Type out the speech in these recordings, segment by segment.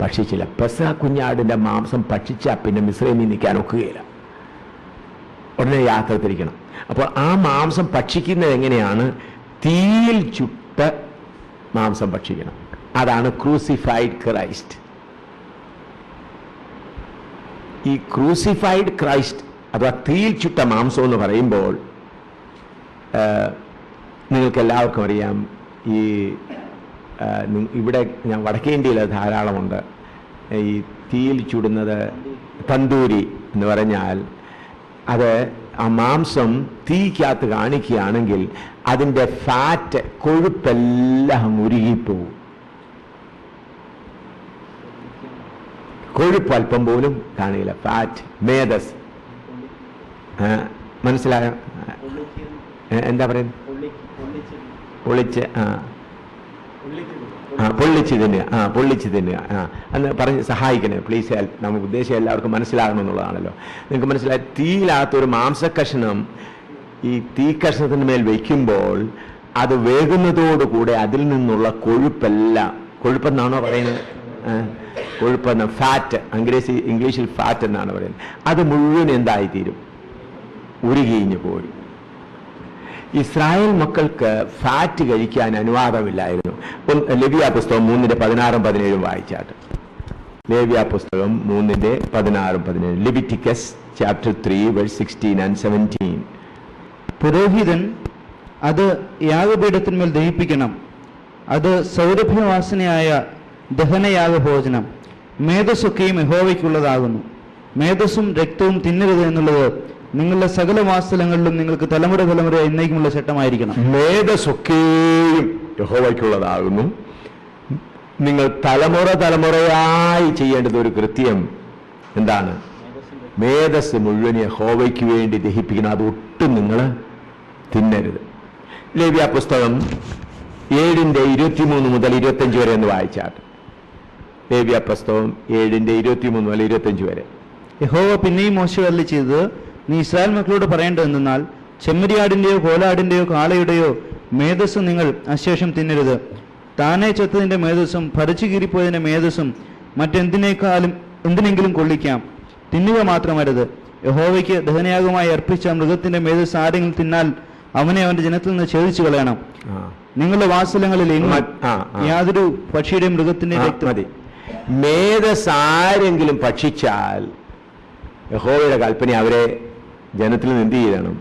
ഭക്ഷിച്ചില്ല. പെസഹ കുഞ്ഞാടിൻ്റെ മാംസം ഭക്ഷിച്ചാൽ പിന്നെ മിസ്രൈമിൽ നിൽക്കാൻ ഒക്കുകയില്ല, ഉടനെ യാത്ര തിരിക്കണം. അപ്പോൾ ആ മാംസം ഭക്ഷിക്കുന്നത് എങ്ങനെയാണ്? തീയിൽ ചുട്ട മാംസം ഭക്ഷിക്കണം. അതാണ് ക്രൂസിഫൈഡ് ക്രൈസ്റ്റ്. ഈ ക്രൂസിഫൈഡ് ക്രൈസ്റ്റ് അഥവാ തീയിൽ ചുട്ട മാംസം എന്ന് പറയുമ്പോൾ നിങ്ങൾക്ക് എല്ലാവർക്കും അറിയാം, ഈ ഇവിടെ ഞാൻ വടക്കേ ഇന്ത്യയിൽ ധാരാളമുണ്ട്. ഈ തീയിൽ ചുടുന്നത് തന്തൂരി എന്ന് പറഞ്ഞാൽ അത് ആ മാംസം തീക്കകത്ത് കാണിക്കുകയാണെങ്കിൽ അതിൻ്റെ ഫാറ്റ്, കൊഴുപ്പെല്ലാം ഉരുകിപ്പോവും. കൊഴുപ്പ് അല്പം പോലും കാണില്ല. ഫാറ്റ്, മേധസ്. മനസ്സിലായോ? എന്താ പറയുന്നത്? പൊള്ളിച്ച് പൊള്ളിച്ച് തിന്നുക. പൊള്ളിച്ച് തിന്നുക. അന്ന് പറഞ്ഞ് സഹായിക്കണേ പ്ലീസ് ഹെൽപ്പ്. നമുക്ക് ഉദ്ദേശം എല്ലാവർക്കും മനസ്സിലാകണമെന്നുള്ളതാണല്ലോ. നിങ്ങൾക്ക് മനസ്സിലായി? തീയിലകത്തൊരു മാംസക്കഷ്ണം ഈ തീക്കഷ്ണത്തിന് മേൽ വയ്ക്കുമ്പോൾ അത് വേകുന്നതോടുകൂടെ അതിൽ നിന്നുള്ള കൊഴുപ്പെല്ലാം, കൊഴുപ്പെന്നാണോ പറയുന്നത്? കൊഴുപ്പെന്ന ഫാറ്റ്, ഇംഗ്ലീഷിൽ ഫാറ്റ് എന്നാണ് പറയുന്നത്. അത് മുഴുവൻ എന്തായിത്തീരും? ഉരുകിഞ്ഞു പോയി. ഇസ്രായേൽ മക്കൾക്ക് ഫാറ്റ് കഴിക്കാൻ അനുവാദമില്ലായിരുന്നു. ലേവ്യ പുസ്തകം 3:16-17 വായിച്ചാട്ട്. ലേവ്യ പുസ്തകം 3:16-17. Leviticus chapter 3 verse 16 and 17. പുരോഹിതൻ അത് യാഗപീഠത്തിന്മേൽ ദഹിപ്പിക്കണം. അത് സൗരഭ്യവാസനയായ ദഹനയാഗ ഭോജനം. മേധസ്സൊക്കെയും യഹോവയ്ക്കുള്ളതാകുന്നു. മേധസ്സും രക്തവും തിന്നരുത് എന്നുള്ളത് നിങ്ങളുടെ സകല വാസസ്ഥലങ്ങളിലും നിങ്ങൾക്ക് തലമുറ എന്നേക്കുമുള്ള ചട്ടമായിരിക്കണം. മേധസ്സൊക്കെയും യഹോവയ്ക്കുള്ളതാകുന്നു. നിങ്ങൾ തലമുറയായി ചെയ്യേണ്ടത് ഒരു കൃത്യം എന്താണ്? മേധസ് മുഴുവൻ യഹോവയ്ക്ക് വേണ്ടി ദഹിപ്പിക്കണം. അതൊട്ടും നിങ്ങൾ തിന്നരുത്. ലേവ്യ പുസ്തകം 7:23-25 വരെ എന്ന് വായിച്ചാട്ട്. ലേവ്യ പുസ്തകം 7:23-25 വരെ. യഹോവ പിന്നെയും മോശെ അരുളി ചെയ്തത്, നീ ഇസ്രായേൽ മക്കളോട് പറയേണ്ടതെന്നാൽ ചെമ്മരിയാടിന്റെയോ കോലാടിന്റെയോ കാളയുടെയോ മേധസ് നിങ്ങൾ അശേഷം തിന്നരുത്. താനെ ചത്തതിന്റെ മേധസ്സും ഭരിച്ചു കീറിപ്പോയതിന്റെ മേധസ്സും എന്തിനെങ്കിലും കൊള്ളിക്കാം, തിന്നുക മാത്രമരുത്. യഹോവയ്ക്ക് ദഹനയാഗമായി അർപ്പിച്ച മൃഗത്തിന്റെ മേധസ് ആരെങ്കിലും തിന്നാൽ അവനെ അവന്റെ ജനത്തിൽ നിന്ന് ഛേദിച്ചു കളയണം. നിങ്ങളുടെ വാസലങ്ങളിൽ യാതൊരു പക്ഷിയുടെ മൃഗത്തിന്റെ മതി. മേധസ് ആരെങ്കിലും ഭക്ഷിച്ചാൽ യഹോവയുടെ കൽപ്പന അവരെ ജനത്തിൽ നിന്ന് എന്ത് ചെയ്യണം?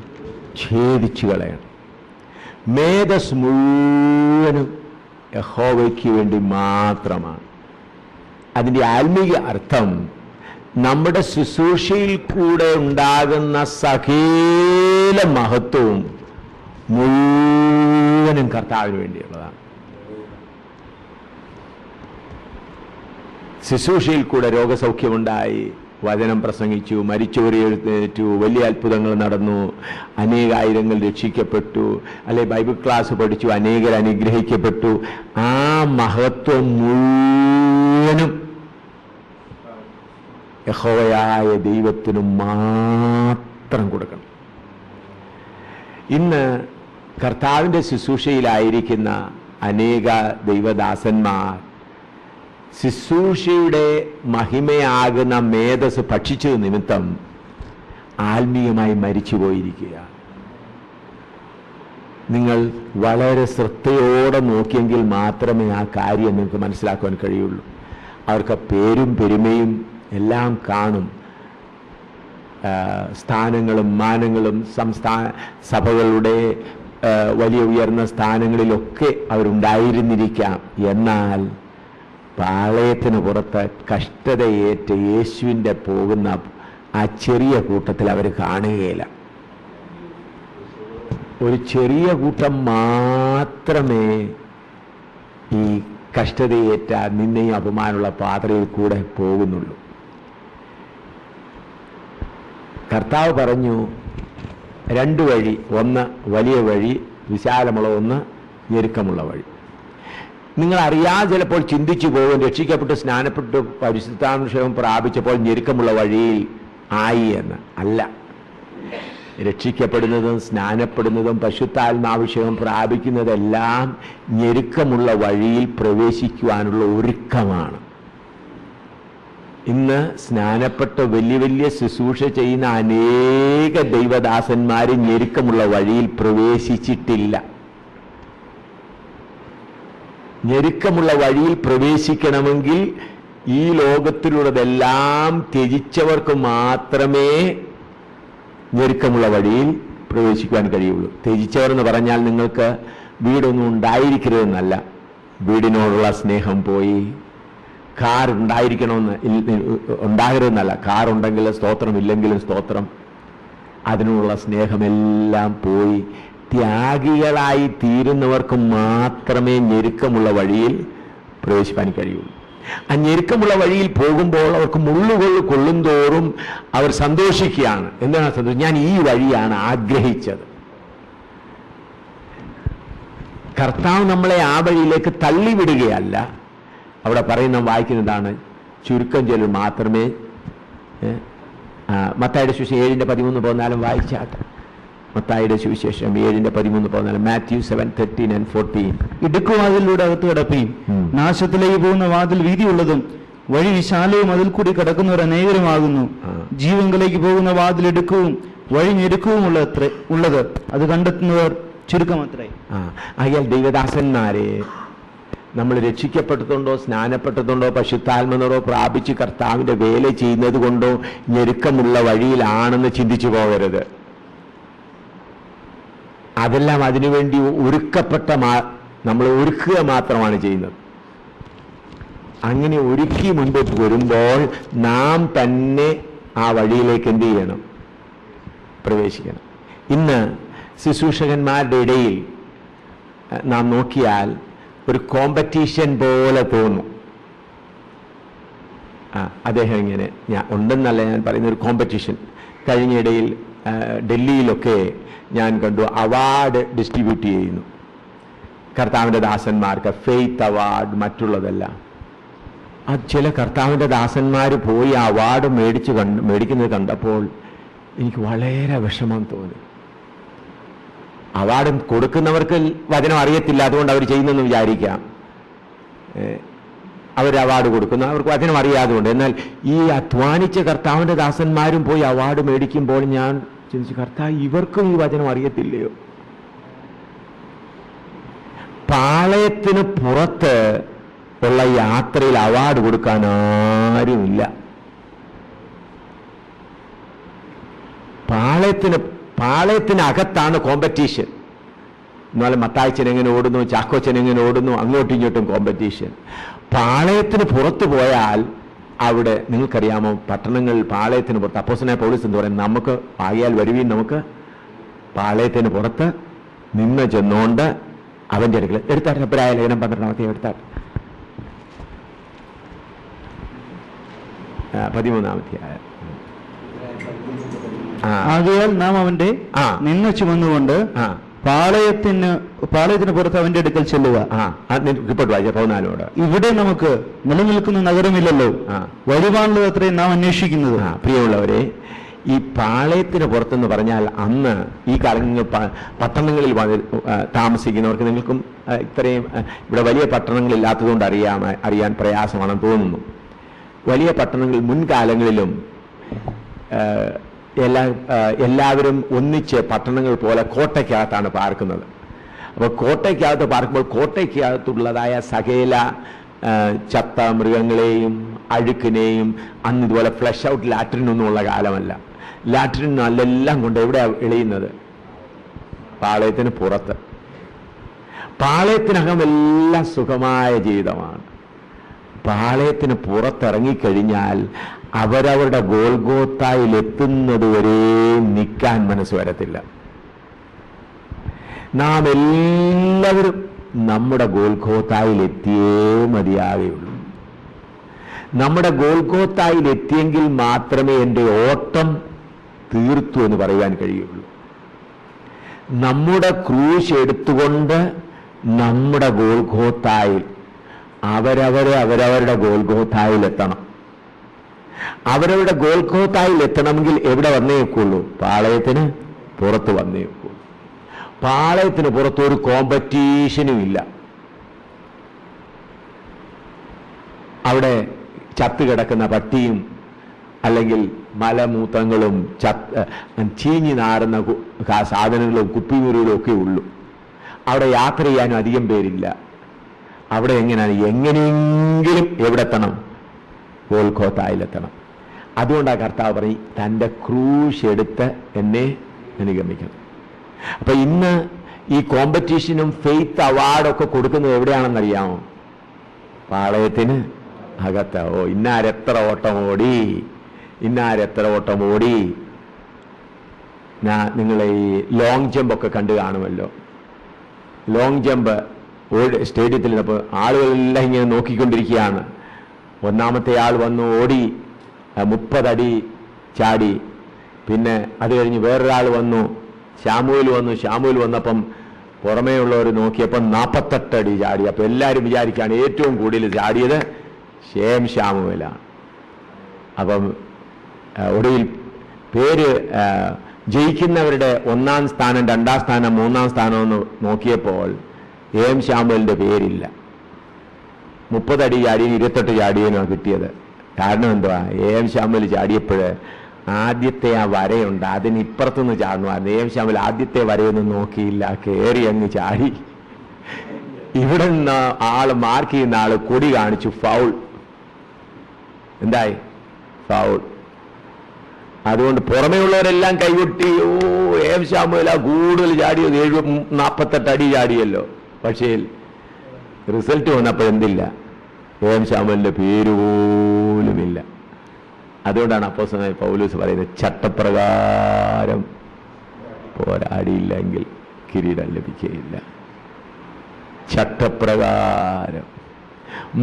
ഛേദിച്ചു കളയണം. മേധസ് മുഴുവനും യഹോവയ്ക്ക് വേണ്ടി മാത്രമാണ്. അതിൻ്റെ ആത്മീയ അർത്ഥം നമ്മുടെ ശുശ്രൂഷയിൽ കൂടെ ഉണ്ടാകുന്ന സകല മഹത്വവും മുഴുവനും കർത്താവിന് വേണ്ടിയുള്ളതാണ്. ശുശ്രൂഷയിൽ കൂടെ രോഗസൗഖ്യമുണ്ടായി, വചനം പ്രസംഗിച്ചു, മരിച്ചവരെ എഴുന്നേറ്റു, വലിയ അത്ഭുതങ്ങൾ നടന്നു, അനേകായിരങ്ങൾ രക്ഷിക്കപ്പെട്ടു, അല്ലെ ബൈബിൾ ക്ലാസ് പഠിച്ചു, അനേകർ അനുഗ്രഹിക്കപ്പെട്ടു. ആ മഹത്വം മുഴുവനും യഹോവയായ ദൈവത്തിനു മാത്രം കൊടുക്കണം. ഇന്ന് കർത്താവിൻ്റെ ശുശ്രൂഷയിലായിരിക്കുന്ന അനേക ദൈവദാസന്മാർ ശുശ്രൂഷയുടെ മഹിമയാകുന്ന മേധസ് ഭക്ഷിച്ചത് നിമിത്തം ആത്മീയമായി മരിച്ചു പോയിരിക്കുകയാണ്. നിങ്ങൾ വളരെ ശ്രദ്ധയോടെ നോക്കിയെങ്കിൽ മാത്രമേ ആ കാര്യം നിങ്ങൾക്ക് മനസ്സിലാക്കുവാൻ കഴിയുള്ളൂ. അവർക്ക് പേരും പെരുമയും എല്ലാം കാണും. സ്ഥാനങ്ങളും മാനങ്ങളും സംസ്ഥാന സഭകളുടെ വലിയ ഉയർന്ന സ്ഥാനങ്ങളിലൊക്കെ അവരുണ്ടായിരുന്നിരിക്കാം. എന്നാൽ പാളയത്തിന് പുറത്ത് കഷ്ടതയേറ്റ് യേശുവിൻ്റെ പോകുന്ന ആ ചെറിയ കൂട്ടത്തിൽ അവർ കാണുകയില്ല. ഒരു ചെറിയ കൂട്ടം മാത്രമേ ഈ കഷ്ടതയേറ്റ നിന്നെയും അപമാനമുള്ള പാതയിൽ കൂടെ പോകുന്നുള്ളൂ. കർത്താവ് പറഞ്ഞു, രണ്ട് വഴി, ഒന്ന് വലിയ വഴി, വിശാലമുള്ള, ഒന്ന് ഞെരുക്കമുള്ള വഴി. നിങ്ങൾ അറിയാതെ ചിലപ്പോൾ ചിന്തിച്ചു പോകും, രക്ഷിക്കപ്പെട്ട് സ്നാനപ്പെട്ട് പരിശുദ്ധാഭിഷേകം പ്രാപിച്ചപ്പോൾ ഞെരുക്കമുള്ള വഴിയിൽ ആയി എന്ന്. അല്ല, രക്ഷിക്കപ്പെടുന്നതും സ്നാനപ്പെടുന്നതും പരിശുദ്ധാത്മാഭിഷേകം പ്രാപിക്കുന്നതെല്ലാം ഞെരുക്കമുള്ള വഴിയിൽ പ്രവേശിക്കുവാനുള്ള ഒരുക്കമാണ്. ഇന്ന് സ്നാനപ്പെട്ട് വലിയ വലിയ ശുശ്രൂഷ ചെയ്യുന്ന അനേക ദൈവദാസന്മാർ ഞെരുക്കമുള്ള വഴിയിൽ പ്രവേശിച്ചിട്ടില്ല. ഞെരുക്കമുള്ള വഴിയിൽ പ്രവേശിക്കണമെങ്കിൽ ഈ ലോകത്തിലുള്ളതെല്ലാം ത്യജിച്ചവർക്ക് മാത്രമേ ഞെരുക്കമുള്ള വഴിയിൽ പ്രവേശിക്കുവാൻ കഴിയുള്ളൂ. ത്യജിച്ചവർ എന്ന് പറഞ്ഞാൽ നിങ്ങൾക്ക് വീടൊന്നും ഉണ്ടായിരിക്കരുതെന്നല്ല. വീടിനോടുള്ള സ്നേഹം പോയി, കാർ ഉണ്ടാകരുതെന്നല്ല. കാർ ഉണ്ടെങ്കിലും സ്തോത്രം, ഇല്ലെങ്കിലും സ്തോത്രം. അതിനുള്ള സ്നേഹമെല്ലാം പോയി ത്യാഗികളായി തീരുന്നവർക്ക് മാത്രമേ ഞെരുക്കമുള്ള വഴിയിൽ പ്രവേശിപ്പാൻ കഴിയുള്ളൂ. ആ ഞെരുക്കമുള്ള വഴിയിൽ പോകുമ്പോൾ അവർക്ക് മുള്ളുകൾ കൊള്ളും തോറും അവർ സന്തോഷിക്കുകയാണ്. എന്താണ് സന്തോഷം? ഞാൻ ഈ വഴിയാണ് ആഗ്രഹിച്ചത്. കർത്താവ് നമ്മളെ ആ വഴിയിലേക്ക് തള്ളിവിടുകയല്ല. അവിടെ പറയുന്ന വായിക്കുന്നതാണ്, ചുരുക്കം ചിലർ മാത്രമേ. മത്തായിയുടെ സുവിശേഷം 7:13-14 വായിച്ചാട്ടെ. മത്തായിയുടെ സുവിശേഷം 7:13-14, മാത്യു 7:13-14. ഇടുക്കുവാതിലൂടെ അകത്ത് കിടപ്പീൻ, നാശത്തിലേക്ക് പോകുന്ന വാതിൽ വീതിയുള്ളതും വഴി വിശാലവും അതിൽ കൂടി കിടക്കുന്നവർ അനേകരുമാകുന്നു. ജീവങ്കിലേക്ക് പോകുന്ന വാതിൽ ഇടുക്കവും വഴി ഞെരുക്കവും ഉള്ളത്, അത് കണ്ടെത്തുന്നവർ ചുരുക്കമത്രേ. ആയാൽ ദൈവദാസന്മാരെ, നമ്മൾ രക്ഷിക്കപ്പെട്ടതുകൊണ്ടോ സ്നാനപ്പെട്ടതുകൊണ്ടോ പശുത്താത്മനോടോ പ്രാപിച്ച് കർത്താവിൻ്റെ വേല ചെയ്യുന്നത് കൊണ്ടോ ഞെരുക്കമുള്ള വഴിയിലാണെന്ന് ചിന്തിച്ചു പോകരുത്. അതെല്ലാം അതിനുവേണ്ടി നമ്മൾ ഒരുക്കുക മാത്രമാണ് ചെയ്യുന്നത്. അങ്ങനെ ഒരുക്കി മുൻപോട്ട് വരുമ്പോൾ നാം തന്നെ ആ വഴിയിലേക്ക് എന്ത് ചെയ്യണം? പ്രവേശിക്കണം. ഇന്ന് ശുശ്രൂഷകന്മാരുടെ ഇടയിൽ നാം നോക്കിയാൽ ഒരു കോമ്പറ്റീഷൻ പോലെ തോന്നും. അദ്ദേഹം ഇങ്ങനെ ഉണ്ടെന്നല്ല ഞാൻ പറയുന്ന, ഒരു കോമ്പറ്റീഷൻ. കഴിഞ്ഞിടയിൽ ഡൽഹിയിലൊക്കെ ഞാൻ കണ്ടു അവാർഡ് ഡിസ്ട്രിബ്യൂട്ട് ചെയ്യുന്നു കർത്താവിൻ്റെ ദാസന്മാർക്ക്, ഫെയ്ത്ത് അവാർഡ്, മറ്റുള്ളതെല്ലാം. ചില കർത്താവിൻ്റെ ദാസന്മാർ പോയി ആ അവാർഡ് മേടിക്കുന്നത് കണ്ടപ്പോൾ എനിക്ക് വളരെ വിഷമം തോന്നി. അവാർഡ് കൊടുക്കുന്നവർക്ക് വചനം അറിയത്തില്ല, അതുകൊണ്ട് അവർ ചെയ്യുന്നെന്ന് വിചാരിക്കാം. അവർ അവാർഡ് കൊടുക്കുന്നു, അവർക്ക് വചനം അറിയാതുകൊണ്ട്. എന്നാൽ ഈ അധ്വാനിച്ച കർത്താവിൻ്റെ ദാസന്മാരും പോയി അവാർഡ് മേടിക്കുമ്പോൾ ഞാൻ ചിന്തിച്ചു, കർത്താവ് ഇവർക്കും ഈ വചനം അറിയത്തില്ലയോ? പാളയത്തിന് പുറത്ത് ഉള്ള യാത്രയിൽ അവാർഡ് കൊടുക്കാൻ ആരുമില്ല. പാളയത്തിനകത്താണ് കോമ്പറ്റീഷൻ. എന്നാലും മത്തായിച്ചൻ എങ്ങനെ ഓടുന്നു, ചാക്കോച്ചൻ എങ്ങനെ ഓടുന്നു, അങ്ങോട്ടും ഇങ്ങോട്ടും കോമ്പറ്റീഷൻ. പാളയത്തിന് പുറത്ത് പോയാൽ അവിടെ നിങ്ങൾക്കറിയാമോ, പട്ടണങ്ങളിൽ പാളയത്തിന് പുറത്ത് അപ്പോസ്തലനായ പൗലോസ് എന്ന് പറയും, നമുക്ക് ആയാൽ വരുവീൻ, നമുക്ക് പാളയത്തിന് പുറത്ത് നിന്ന് ചെന്നുകൊണ്ട് അവൻ്റെ അടുക്കൽ എടുത്താട്ടെ. എബ്രായ ലേഖനം 12 എടുത്താട്ടെ, 13 ആകയാൽ നാം അവന്റെ നിന്ന ചുമന്നുകൊണ്ട് പാളയത്തിന് പുറത്ത് അവന്റെ അടുക്കൽ ചെല്ലുക. റിപ്പോർട്ട് വായിച്ച 14. ഇവിടെ നമുക്ക് നിലനിൽക്കുന്ന നഗരമില്ലല്ലോ, വരുവാനുള്ളത് അത്രയും നാം അന്വേഷിക്കുന്നത്. പ്രിയമുള്ളവരെ, ഈ പാളയത്തിന് പുറത്തെന്ന് പറഞ്ഞാൽ അന്ന് ഈ കാലങ്ങളിൽ പട്ടണങ്ങളിൽ താമസിക്കുന്നവർക്ക്, നിങ്ങൾക്കും ഇത്രയും ഇവിടെ വലിയ പട്ടണങ്ങളില്ലാത്തതുകൊണ്ട് അറിയാൻ പ്രയാസമാണെന്ന് തോന്നുന്നു. വലിയ പട്ടണങ്ങളിൽ മുൻകാലങ്ങളിലും എല്ലാവരും ഒന്നിച്ച് പട്ടണങ്ങൾ പോലെ കോട്ടയ്ക്കകത്താണ് പാർക്കുന്നത്. അപ്പോൾ കോട്ടയ്ക്കകത്ത് പാർക്കുമ്പോൾ കോട്ടയ്ക്കകത്തുള്ളതായ സകല ചത്ത മൃഗങ്ങളെയും അഴുക്കിനെയും, അന്ന് ഇതുപോലെ ഫ്ലഷ് ഔട്ട് ലാട്രിനൊന്നുമുള്ള കാലമല്ല. ലാട്രിൻ നല്ലെല്ലാം കൊണ്ട് എവിടെ എളിയുന്നത്? പാളയത്തിന് പുറത്ത്. പാളയത്തിനകം എല്ലാം സുഖമായ ജീവിതമാണ്. പാളയത്തിന് പുറത്തിറങ്ങിക്കഴിഞ്ഞാൽ അവരവരുടെ ഗോൽഗോത്തായിൽ എത്തുന്നത് വരെ നിൽക്കാൻ മനസ്സ് വരത്തില്ല. നാം എല്ലാവരും നമ്മുടെ ഗോൽഗോത്തായിൽ എത്തിയേ മതിയാകുകയുള്ളൂ. നമ്മുടെ ഗോൽഗോത്തായിൽ എത്തിയെങ്കിൽ മാത്രമേ എൻ്റെ ഓട്ടം തീർത്തു എന്ന് പറയാൻ കഴിയുള്ളൂ. നമ്മുടെ ക്രൂശ് എടുത്തുകൊണ്ട് നമ്മുടെ ഗോൽഗോത്തായിൽ അവരവരുടെ ഗോൽഗോത്തായിൽ എത്തണം. അവരവരുടെ ഗോൽഗോത്തായിൽ എത്തണമെങ്കിൽ എവിടെ വന്നേ വെക്കുള്ളൂ? പാളയത്തിന് പുറത്ത് വന്നേ വെക്കുള്ളൂ. പാളയത്തിന് പുറത്ത് ഒരു കോമ്പറ്റീഷനും ഇല്ല. അവിടെ ചത്തുകിടക്കുന്ന പട്ടിയും അല്ലെങ്കിൽ മലമൂത്രങ്ങളും ചീഞ്ഞു നാറുന്ന സാധനങ്ങളും കുപ്പിമുറികളും ഒക്കെ ഉള്ളൂ. അവിടെ യാത്ര ചെയ്യാനും അധികം പേരില്ല. അവിടെ എങ്ങനെയെങ്കിലും എവിടെത്തണം? ഗോൽഗോഥായിലെത്തണം. അതുകൊണ്ടാണ് കർത്താവ് പറയും തൻ്റെ ക്രൂശ് എടുത്ത് എന്നെ അനുഗമിക്കണം. അപ്പൊ ഇന്ന് ഈ കോമ്പറ്റീഷനും ഫെയ്ത്ത് അവാർഡൊക്കെ കൊടുക്കുന്നത് എവിടെയാണെന്നറിയാമോ? പാളയത്തിന് അകത്ത്. ഇന്നാരെത്ര ഓട്ടം ഓടി, ഇന്നാരെത്ര ഓട്ടം ഓടി. നിങ്ങൾ ഈ ലോങ് ജമ്പ് ഒക്കെ കണ്ടു കാണുമല്ലോ. ലോങ് ജമ്പ് സ്റ്റേഡിയത്തിൽ അപ്പോൾ ആളുകളെല്ലാം ഇങ്ങനെ നോക്കിക്കൊണ്ടിരിക്കുകയാണ്. ഒന്നാമത്തെ ആൾ വന്നു ഓടി 30 അടി ചാടി. പിന്നെ അത് കഴിഞ്ഞ് വേറൊരാൾ വന്നു, ഷാമുവേൽ വന്നപ്പം പുറമേ ഉള്ളവർ നോക്കിയപ്പം 48 അടി ചാടി. അപ്പം എല്ലാവരും വിചാരിക്കുകയാണ് ഏറ്റവും കൂടുതൽ ചാടിയത് ഷാമുവേലാണ്. അപ്പം ഒടുവിൽ പേര് ജയിക്കുന്നവരുടെ 1ാം സ്ഥാനം, 2ാം സ്ഥാനം, 3ാം സ്ഥാനം എന്ന് നോക്കിയപ്പോൾ ഷാമുവേലിൻ്റെ പേരില്ല. 30 അടി ചാടിയും 28 ചാടിയനുമാണ് കിട്ടിയത്. കാരണം എന്തുവാ? ഷാമുവേൽ ചാടിയപ്പോൾ ആദ്യത്തെ ആ വരയുണ്ട്, അതിനിപ്പുറത്തുനിന്ന് ചാടണമായിരുന്നു. ഷാമുവേൽ ആദ്യത്തെ വരയൊന്നും നോക്കിയില്ല, കയറി അങ്ങ് ചാടി. ഇവിടെ നിന്ന് ആള് മാർക്ക് ചെയ്യുന്ന ആള് കൊടി കാണിച്ചു, ഫൗൾ. എന്തായി? ഫൗൾ. അതുകൊണ്ട് പുറമേ ഉള്ളവരെല്ലാം കൈകൊട്ടി. ഷാമുവേൽ കൂടുതൽ ചാടിയത് 48 അടി ചാടിയല്ലോ. പക്ഷേ റിസൾട്ട് വന്നപ്പോൾ എന്തില്ല? ഷാമുവേലിന്റെ പേര് പോലുമില്ല. അതുകൊണ്ടാണ് അപ്പോസ്തലനായ പൗലോസ് പറയുന്നത് ചട്ടപ്രകാരം പോരാടിയില്ലെങ്കിൽ കിരീടം ലഭിക്കുകയില്ല. ചട്ടപ്രകാരം.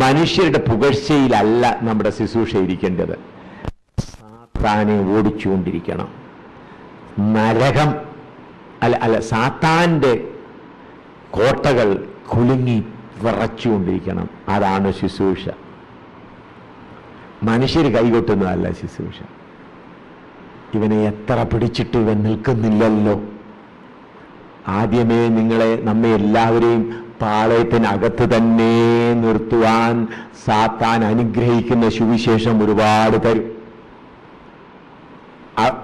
മനുഷ്യരുടെ പുകഴ്ചയിലല്ല നമ്മുടെ ശുശ്രൂഷ ഇരിക്കേണ്ടത്. സാത്താനെ ഓടിച്ചുകൊണ്ടിരിക്കണം. നരകം അല്ല സാത്താന്റെ കോട്ടകൾ കുലുങ്ങി വിറച്ചുകൊണ്ടിരിക്കണം. അതാണ് ശുശ്രൂഷ. മനുഷ്യർ കൈകൊട്ടുന്നതല്ല ശുശ്രൂഷ. ഇവനെ എത്ര പിടിച്ചിട്ട് ഇവൻ നിൽക്കുന്നില്ലല്ലോ. ആദ്യമേ നമ്മെ എല്ലാവരെയും പാളയത്തിനകത്ത് തന്നെ നിർത്തുവാൻ സാത്താൻ അനുഗ്രഹിക്കുന്ന സുവിശേഷം ഒരുപാട് തരും.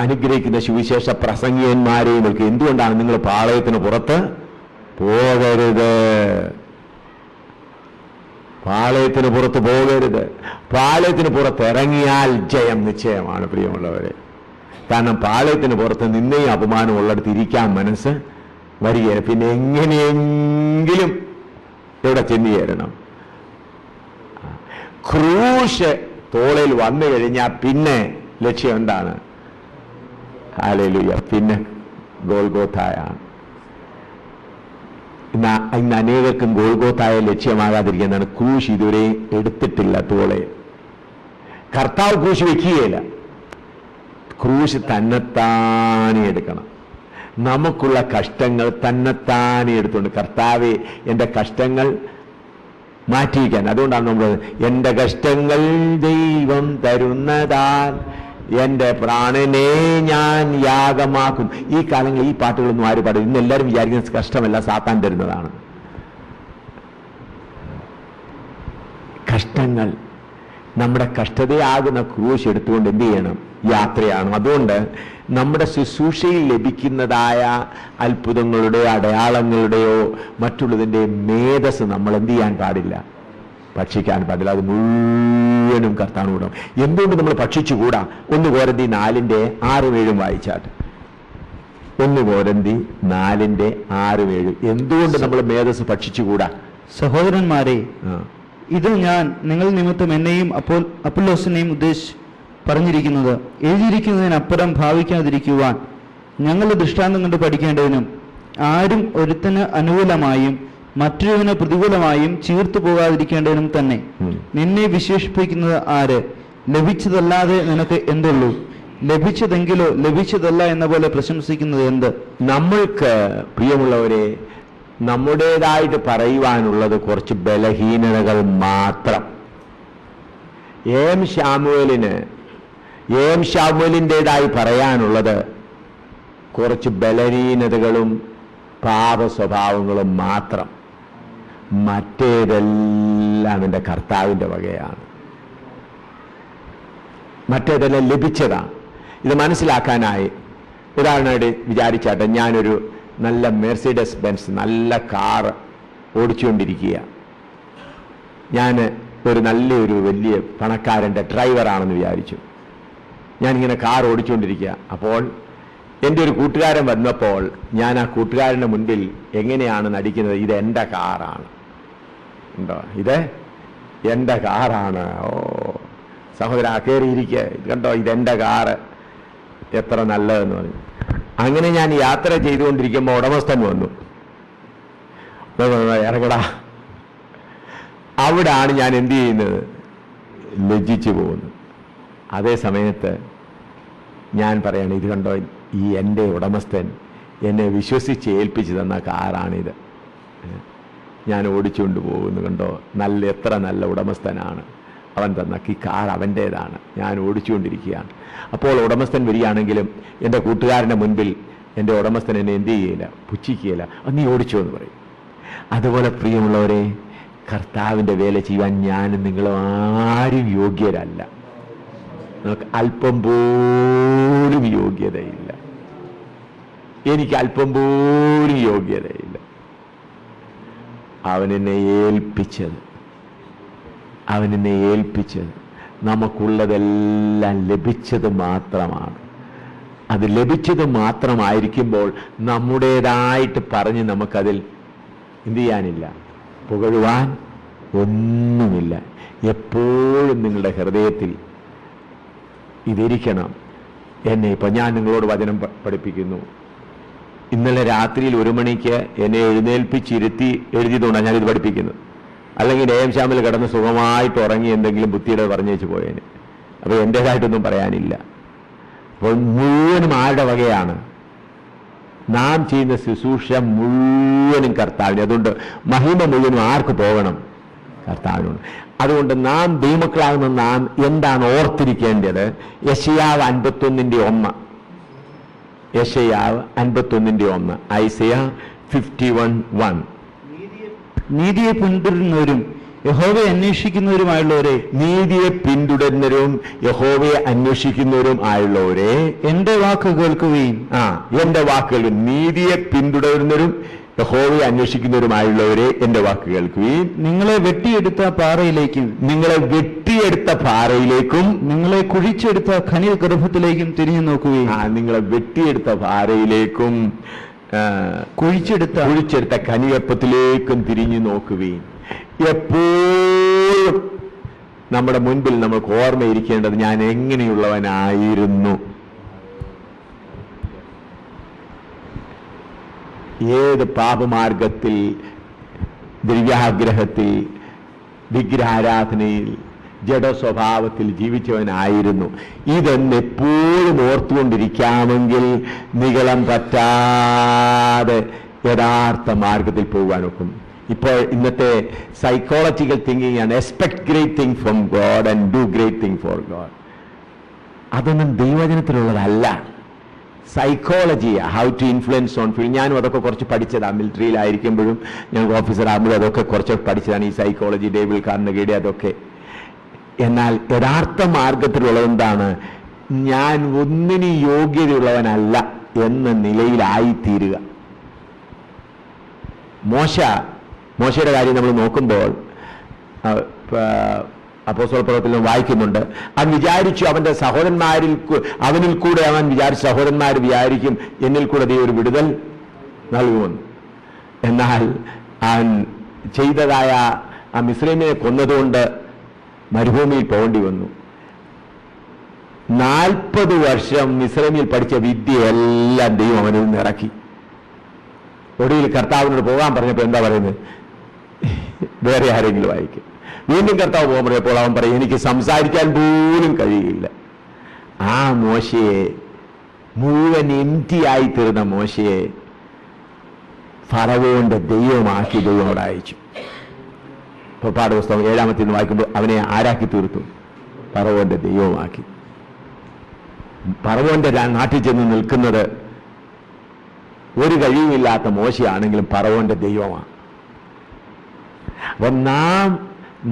അനുഗ്രഹിക്കുന്ന സുവിശേഷ പ്രസംഗിയന്മാരെയും ഒക്കെ. എന്തുകൊണ്ടാണ് നിങ്ങൾ പാളയത്തിന് പുറത്ത് പോകരുത്? പാളയത്തിന് പുറത്ത് പോകരുത്. പാളയത്തിന് പുറത്ത് ഇറങ്ങിയാൽ ജയം നിശ്ചയമാണ് പ്രിയമുള്ളവരെ. കാരണം പാളയത്തിന് പുറത്ത് നിന്നെയും അപമാനം ഉള്ളിടത്ത് ഇരിക്കാൻ മനസ്സ് വരികയാണ്. പിന്നെ എങ്ങനെയെങ്കിലും ഇവിടെ ചെന്നു ചേരണം. ക്രൂശ് തോളിൽ വന്നു കഴിഞ്ഞാൽ പിന്നെ ലക്ഷ്യം എന്താണ്? ഹല്ലേലൂയ. പിന്നെ ഗോൽഗോഥായാണ്. ഇന്ന് അനേകർക്കും ഗോൽഗോഥായ ലക്ഷ്യമാകാതിരിക്കുന്നതാണ്. ക്രൂശ് ഇതുവരെ എടുത്തിട്ടില്ല തോളെ. കർത്താവ് ക്രൂശ് വെക്കുകയില്ല. ക്രൂശ് തന്നെത്താനെ എടുക്കണം. നമുക്കുള്ള കഷ്ടങ്ങൾ തന്നെത്താനെ എടുത്തുകൊണ്ട് കർത്താവെ എൻ്റെ കഷ്ടങ്ങൾ മാറ്റിയിരിക്കാൻ. അതുകൊണ്ടാണ് നമ്മൾ എൻ്റെ കഷ്ടങ്ങൾ ദൈവം തരുന്നതാൽ എൻ്റെ പ്രാണനെ ഞാൻ യാഗമാക്കും. ഈ കാലങ്ങളിൽ ഈ പാട്ടുകളൊന്നും ആര് പാടും? ഇന്ന് എല്ലാവരും വിചാരിക്കുന്ന കഷ്ടമല്ല, സാത്താൻ തരുന്നതാണ്. കഷ്ടങ്ങൾ നമ്മുടെ കഷ്ടതയാകുന്ന ക്രൂശ് എടുത്തുകൊണ്ട് എന്ത് ചെയ്യണം? യാത്രയാണ്. അതുകൊണ്ട് നമ്മുടെ ശുശ്രൂഷയിൽ ലഭിക്കുന്നതായ അത്ഭുതങ്ങളുടെയോ അടയാളങ്ങളുടെയോ മറ്റുള്ളതിൻ്റെ മേധസ് നമ്മൾ എന്ത് ചെയ്യാൻ പാടില്ല? ഭക്ഷിക്കാൻ പാടില്ല. അത് മുഴുവനും കർത്താവിനോടും. എന്തുകൊണ്ട് നമ്മൾ ഭക്ഷിച്ചുകൂടാ? 1 കോരിന്ത്യർ 4:6-7 വായിച്ചാട്ട്. 1 കോരിന്ത്യർ 4:6-7. എന്തുകൊണ്ട് നമ്മൾ മേധസ് ഭക്ഷിച്ചുകൂടാ? സഹോദരന്മാരെ, ഇത് ഞാൻ നിങ്ങൾ നിമിത്തം എന്നെയും അപ്പൊല്ലോസിനെയും ഉദ്ദേശിച്ച് പറഞ്ഞിരിക്കുന്നത് എഴുതിയിരിക്കുന്നതിനപ്പുറം ഭാവിക്കാതിരിക്കുവാൻ ഞങ്ങളുടെ ദൃഷ്ടാന്തം കൊണ്ട് പഠിക്കേണ്ടതിനും ആരും ഒരുത്തന് അനുകൂലമായും മറ്റൊരുവന് പ്രതികൂലമായും ചീർത്തു പോകാതിരിക്കേണ്ടതിനും തന്നെ. നിന്നെ വിശേഷിപ്പിക്കുന്നത് ആര്? ലഭിച്ചതല്ലാതെ നിനക്ക് എന്തുള്ളൂ? ലഭിച്ചതെങ്കിലോ ലഭിച്ചതല്ല എന്ന പോലെ പ്രശംസിക്കുന്നത് എന്ത്? നമ്മൾക്ക് പ്രിയമുള്ളവരെ, നമ്മുടേതായിട്ട് പറയുവാനുള്ളത് കുറച്ച് ബലഹീനതകൾ മാത്രം. ഷാമുവേലിൻ്റെതായി പറയാനുള്ളത് കുറച്ച് ബലഹീനതകളും പാപ സ്വഭാവങ്ങളും മാത്രം. മറ്റേതെല്ലാം എൻ്റെ കർത്താവിൻ്റെ വകയാണ്. മറ്റേതെല്ലാം ലഭിച്ചതാണ്. ഇത് മനസ്സിലാക്കാനായി ഉദാഹരണമായിട്ട് വിചാരിച്ചാട്ടെ, ഞാനൊരു നല്ല മെർസിഡസ് ബെൻസ് നല്ല കാർ ഓടിച്ചുകൊണ്ടിരിക്കുക. ഞാൻ ഒരു നല്ലൊരു വലിയ പണക്കാരൻ്റെ ഡ്രൈവറാണെന്ന് വിചാരിച്ചു. ഞാനിങ്ങനെ കാർ ഓടിച്ചുകൊണ്ടിരിക്കുക. അപ്പോൾ എൻ്റെ ഒരു കൂട്ടുകാരൻ വന്നപ്പോൾ ഞാൻ ആ കൂട്ടുകാരൻ്റെ മുൻപിൽ എങ്ങനെയാണ് നടിക്കുന്നത്? ഇത് എൻ്റെ കാറാണ്, ഉണ്ടോ, ഇത് എൻ്റെ കാറാണ്. ഓ സഹോദര കയറിയിരിക്കുക, കണ്ടോ ഇതെൻ്റെ കാറ്, എത്ര നല്ലതെന്ന് പറഞ്ഞു. അങ്ങനെ ഞാൻ യാത്ര ചെയ്തുകൊണ്ടിരിക്കുമ്പോൾ ഉടമസ്ഥൻ വന്നു, ഇറങ്ങടാ. അവിടാണ് ഞാൻ എന്ത് ചെയ്യുന്നത്? ലജ്ജിച്ചു പോകുന്നു. അതേ സമയത്ത് ഞാൻ പറയണം, ഇത് കണ്ടോ, ഈ എൻ്റെ ഉടമസ്ഥൻ എന്നെ വിശ്വസിച്ച് ഏൽപ്പിച്ചു തന്ന കാറാണിത്, ഞാൻ ഓടിച്ചുകൊണ്ട് പോകുന്നു, കണ്ടോ, എത്ര നല്ല ഉടമസ്ഥനാണ്, അവൻ തന്ന ഈ കാർ അവൻ്റേതാണ്, ഞാൻ ഓടിച്ചുകൊണ്ടിരിക്കുകയാണ്. അപ്പോൾ ഉടമസ്ഥൻ വരികയാണെങ്കിലും എൻ്റെ കൂട്ടുകാരൻ്റെ മുൻപിൽ എൻ്റെ ഉടമസ്ഥൻ എന്നെ എന്ത് ചെയ്യില്ല, പുച്ഛിക്കുകയില്ല, നീ ഓടിച്ചോ എന്ന് പറയും. അതുപോലെ പ്രിയമുള്ളവരെ, കർത്താവിൻ്റെ വേല ചെയ്യുവാൻ ഞാനും നിങ്ങളും ആരും യോഗ്യരല്ല. നമുക്ക് അല്പം പോലും യോഗ്യതയില്ല. എനിക്ക് അല്പം പോലും യോഗ്യതയില്ല. അവനെന്നെ ഏൽപ്പിച്ചത് നമുക്കുള്ളതെല്ലാം ലഭിച്ചത് മാത്രമാണ്. അത് ലഭിച്ചത് മാത്രമായിരിക്കുമ്പോൾ നമ്മുടേതായിട്ട് പറഞ്ഞ് നമുക്കതിൽ എന്ത് ചെയ്യാനില്ല, പുകഴുവാൻ ഒന്നുമില്ല. എപ്പോഴും നിങ്ങളുടെ ഹൃദയത്തിൽ ഇതിരിക്കണം. ഇപ്പം ഞാൻ നിങ്ങളോട് വചനം പഠിപ്പിക്കുന്നു. ഇന്നലെ രാത്രിയിൽ 1 മണിക്ക് എന്നെ എഴുന്നേൽപ്പിച്ചിരുത്തി എഴുതിയതുകൊണ്ടാണ് ഞാനിത് പഠിപ്പിക്കുന്നത്. അല്ലെങ്കിൽ AM ശ്യാമിൽ കിടന്ന് സുഖമായിട്ട് ഉറങ്ങി എന്തെങ്കിലും ബുദ്ധിയുടെ പറഞ്ഞേച്ച് പോയേന്. അപ്പോൾ എൻ്റേതായിട്ടൊന്നും പറയാനില്ല. അപ്പോൾ മുഴുവനും ആരുടെ വകയാണ്? നാം ചെയ്യുന്ന ശുശ്രൂഷ മുഴുവനും കർത്താവിന്. അതുകൊണ്ട് മഹിമ മുഴുവനും ആർക്ക് പോകണം? കർത്താവിനുണ്ട്. അതുകൊണ്ട് നാം ദൈവമക്കളാകുന്ന നാം എന്താണ് ഓർത്തിരിക്കേണ്ടത്? യെശയ്യാവ് 51:1, യെശയ്യാവ് 51:1, ഐസയ 51:1. നീതിയെ പിന്തുടരുന്നവരും യഹോവയെ അന്വേഷിക്കുന്നവരുമായുള്ളവരെ, നീതിയെ പിന്തുടരുന്നവരും യഹോവയെ അന്വേഷിക്കുന്നവരും ആയുള്ളവരെ, എന്റെ വാക്ക് കേൾക്കുകയും. എന്റെ വാക്കുകൾ, നീതിയെ പിന്തുടരുന്നവരും യഹോവയെ അന്വേഷിക്കുന്നവരുമായുള്ളവരെ എന്റെ വാക്ക് കേൾക്കുകയും. നിങ്ങളെ വെട്ടിയെടുത്ത പാറയിലേക്കും നിങ്ങളെ കുഴിച്ചെടുത്ത ഖനി ഗർഭത്തിലേക്കും തിരിഞ്ഞു നോക്കുകയും. നിങ്ങളെ വെട്ടിയെടുത്ത പാറയിലേക്കും കുഴിച്ചെടുത്ത ഖനിഗർഭത്തിലേക്കും തിരിഞ്ഞു നോക്കുകയും. എപ്പോഴും നമ്മുടെ മുൻപിൽ നമുക്ക് ഓർമ്മയിരിക്കേണ്ടത് ഞാൻ എങ്ങനെയുള്ളവനായിരുന്നു. ഏത് പാപമാർഗത്തിൽ, ദ്രവ്യാഗ്രഹത്തിൽ, വിഗ്രഹാരാധനയിൽ, ജഡസ്വഭാവത്തിൽ ജീവിച്ചവനായിരുന്നു. ഇതെന്നെപ്പോഴും ഓർത്തുകൊണ്ടിരിക്കാമെങ്കിൽ നിഗളം പറ്റാതെ യഥാർത്ഥ മാർഗത്തിൽ പോകുവാനൊക്കും. ഇപ്പോൾ ഇന്നത്തെ സൈക്കോളജിക്കൽ തിങ്കിങ് ആണ്, expect great thing from God and do great thing for God. അതൊന്നും ദൈവവചനത്തിലുള്ളതല്ല. Psychology, how to influence on field. ഞാനും അതൊക്കെ കുറച്ച് പഠിച്ചതാണ്. മിലിറ്ററിയിലായിരിക്കുമ്പോഴും ഞങ്ങൾക്ക് ഓഫീസർ ആകുമ്പോഴും അതൊക്കെ കുറച്ച് പഠിച്ചതാണ്, ഈ സൈക്കോളജി, ഡേവിഡ് കാർണഗിയുടെ അതൊക്കെ. എന്നാൽ യഥാർത്ഥ മാർഗത്തിലുള്ളത് എന്താണ്? ഞാൻ ഒന്നിനും യോഗ്യതയുള്ളവനല്ല എന്ന നിലയിലായിത്തീരുക. മോശയുടെ കാര്യം നമ്മൾ നോക്കുമ്പോൾ അപ്പോസ്തല പ്രവൃത്തിയിൽ വായിക്കുന്നുണ്ട്. അവൻ വിചാരിച്ചു അവനിൽ കൂടെ അവൻ വിചാരിച്ചു സഹോദരന്മാർ വിചാരിക്കും എന്നിൽ കൂടെ ദൈവം ഒരു വിടുതൽ നൽകുമെന്ന്. എന്നാൽ അവൻ ചെയ്തതായ ആ മിസ്രൈമിനെ കൊന്നതുകൊണ്ട് മരുഭൂമിയിൽ പോകേണ്ടി വന്നു. 40 വർഷം മിസ്രൈമിൽ പഠിച്ച വിദ്യയെല്ലാം ദൈവം അവനിൽ നിന്ന് ഇറക്കി. ഒടുവിൽ കർത്താവിനോട് പോകാൻ പറഞ്ഞപ്പോൾ എന്താ പറയുന്നത്? വേറെ ആരെങ്കിലും ആയിരിക്കും. വീണ്ടും കർത്താവ് പോകാൻ പറഞ്ഞപ്പോൾ അവൻ പറയും, എനിക്ക് സംസാരിക്കാൻ പോലും കഴിയില്ല. ആ മോശയെ, മുഴുവൻ എംറ്റിയായി തീർന്ന മോശയെ ഫറവോന്റെ ദൈവമാക്കി ദൈവം അയച്ചു. പുറപ്പാട് പുസ്തകം 7-ാമത്തിൽ വായിക്കുമ്പോൾ അവനെ ആരാക്കി തീർത്തു? ഫറവോന്റെ ദൈവമാക്കി. ഫറവോന്റെ നാട്ടിൽ ചെന്ന് നിൽക്കുന്നത് ഒരു കഴിവുമില്ലാത്ത മോശയാണെങ്കിലും ഫറവോന്റെ ദൈവമാണ്. അപ്പം നാം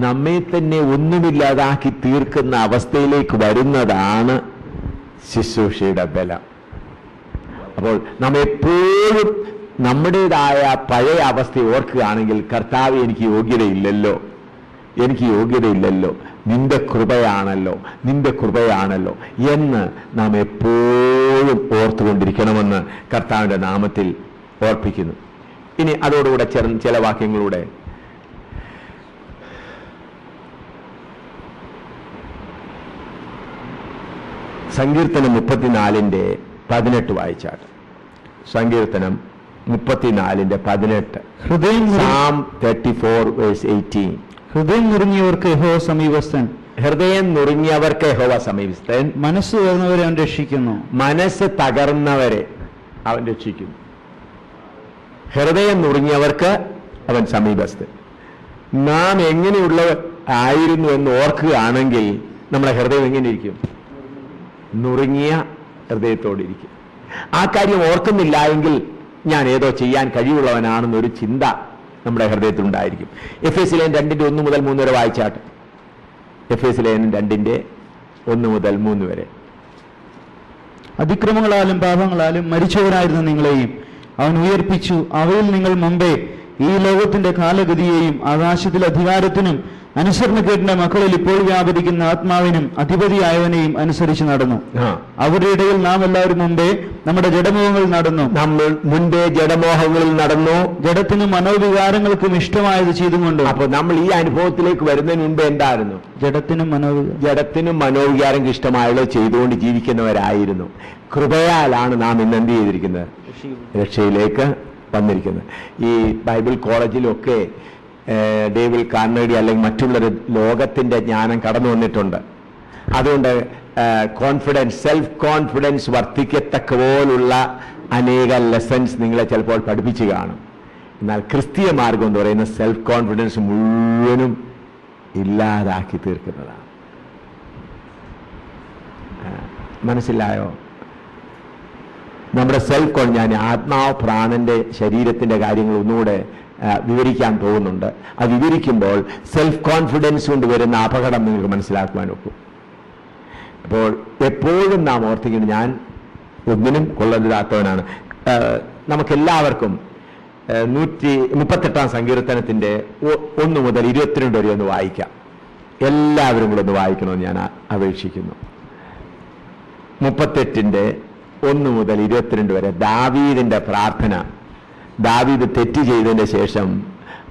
നമ്മെ തന്നെ ഒന്നുമില്ലാതാക്കി തീർക്കുന്ന അവസ്ഥയിലേക്ക് വരുന്നതാണ് ശുശ്രൂഷയുടെ ബലം. അപ്പോൾ നാം എപ്പോഴും നമ്മുടേതായ പഴയ അവസ്ഥ ഓർക്കുകയാണെങ്കിൽ, കർത്താവ് എനിക്ക് യോഗ്യതയില്ലല്ലോ, നിന്റെ കൃപയാണല്ലോ എന്ന് നാം എപ്പോഴും ഓർത്തുകൊണ്ടിരിക്കണമെന്ന് കർത്താവിൻ്റെ നാമത്തിൽ ഓർപ്പിക്കുന്നു. ഇനി അതോടുകൂടെ ചേർന്ന് ചില വാക്യങ്ങളുടെ സങ്കീർത്തനം 34:18 വായിച്ചാട്ട്. സങ്കീർത്തനം 34:18. Psalm 34:18. ഹൃദയം നുറുങ്ങിയവർക്ക് യഹോവ സമീപസ്ഥൻ. മനസ്സ് തകർന്നവരെ അവൻ രക്ഷിക്കുന്നു. മനസ്സ് തകർന്നവരെ അവൻ രക്ഷിക്കുന്നു. ഹൃദയം നുറുങ്ങിയവർക്ക് അവൻ സമീപസ്ഥൻ. നാം എങ്ങനെയുള്ളവർ ആയിരുന്നു എന്ന് ഓർക്കുകയാണെങ്കിൽ നമ്മുടെ ഹൃദയം എങ്ങനെയിരിക്കും? നുറുങ്ങിയ ഹൃദയത്തോടിരിക്കും. ആ കാര്യം ഓർക്കുന്നില്ല എങ്കിൽ ഞാൻ ഏതോ ചെയ്യാൻ കഴിവുള്ളവനാണെന്നൊരു ചിന്ത നമ്മുടെ ഹൃദയത്തിൽ ഉണ്ടായിരിക്കും. എഫേസ്യ 2:1-3 വരെ വായിച്ചാട്ട്. എഫേസ്യ 2:1-3 വരെ. അതിക്രമങ്ങളാലും പാപങ്ങളാലും മരിച്ചവരായിരുന്ന നിങ്ങളെയും അവൻ ഉയർപ്പിച്ചു. അവയിൽ നിങ്ങൾ മുമ്പേ ഈ ലോകത്തിന്റെ കാലഗതിയെയും ആകാശത്തിലെ അധികാരത്തിനും അനുസരണക്കേടിന്റെ മക്കളിൽ ഇപ്പോൾ വ്യാപരിക്കുന്ന ആത്മാവിനും അധിപതിയായവനെയും അനുസരിച്ച് നടന്നു. അവരുടെ ഇടയിൽ നാം എല്ലാവരും മുമ്പേ നമ്മുടെ ജഡമോഹങ്ങളിൽ നടന്നു. നമ്മൾ മുൻപേ ജഡമോഹങ്ങളിൽ നടന്നു, ജഡത്തിനും മനോവികാരങ്ങൾക്കും ഇഷ്ടമായത് ചെയ്തുകൊണ്ട്. അപ്പൊ നമ്മൾ ഈ അനുഭവത്തിലേക്ക് വരുന്നതിന് മുമ്പ് എന്തായിരുന്നു? ജഡത്തിനും മനോവികാരം ഇഷ്ടമായുള്ളത് ചെയ്തുകൊണ്ട് ജീവിക്കുന്നവരായിരുന്നു. കൃപയാലാണ് നാം ഇന്ന് എന്ത് ചെയ്തിരിക്കുന്നത്? രക്ഷയിലേക്ക് വന്നിരിക്കുന്നത്. ഈ ബൈബിൾ കോളേജിലൊക്കെ ഡേവിഡ് കാർണേഗി അല്ലെങ്കിൽ മറ്റുള്ള ലോകത്തിന്റെ ജ്ഞാനം കടന്നു വന്നിട്ടുണ്ട്. അതുകൊണ്ട് സെൽഫ് കോൺഫിഡൻസ് വർദ്ധിക്കത്തക്ക പോലുള്ള അനേക ലെസൺസ് നിങ്ങളെ ചിലപ്പോൾ പഠിപ്പിച്ചു കാണും. എന്നാൽ ക്രിസ്തീയ മാർഗം എന്ന് പറയുന്ന സെൽഫ് കോൺഫിഡൻസ് മുഴുവനും ഇല്ലാതാക്കി തീർക്കുന്നതാണ്. മനസ്സിലായോ? നമ്മുടെ ഞാൻ ആത്മാവ്, പ്രാണന്റെ, ശരീരത്തിന്റെ കാര്യങ്ങൾ ഒന്നുകൂടെ വിവരിക്കാൻ പോകുന്നുണ്ട്. അത് വിവരിക്കുമ്പോൾ സെൽഫ് കോൺഫിഡൻസ് കൊണ്ട് വരുന്ന അപകടം നിങ്ങൾക്ക് മനസ്സിലാക്കുവാൻ ഒക്കും. അപ്പോൾ എപ്പോഴും നാം ഓർത്തിക്കണം, ഞാൻ ഒന്നിനും കൊള്ളരുതാത്തവനാണ്. നമുക്കെല്ലാവർക്കും 138 സങ്കീർത്തനത്തിന്റെ 1 മുതൽ 22 വരെ ഒന്ന് വായിക്കാം. എല്ലാവരും കൂടെ ഒന്ന് വായിക്കണമെന്ന് ഞാൻ അപേക്ഷിക്കുന്നു. 38 1 മുതൽ 22 വരെ ദാവീദിന്റെ പ്രാർത്ഥന. ദാവീദ് തെറ്റ് ചെയ്തതിന്റെ ശേഷം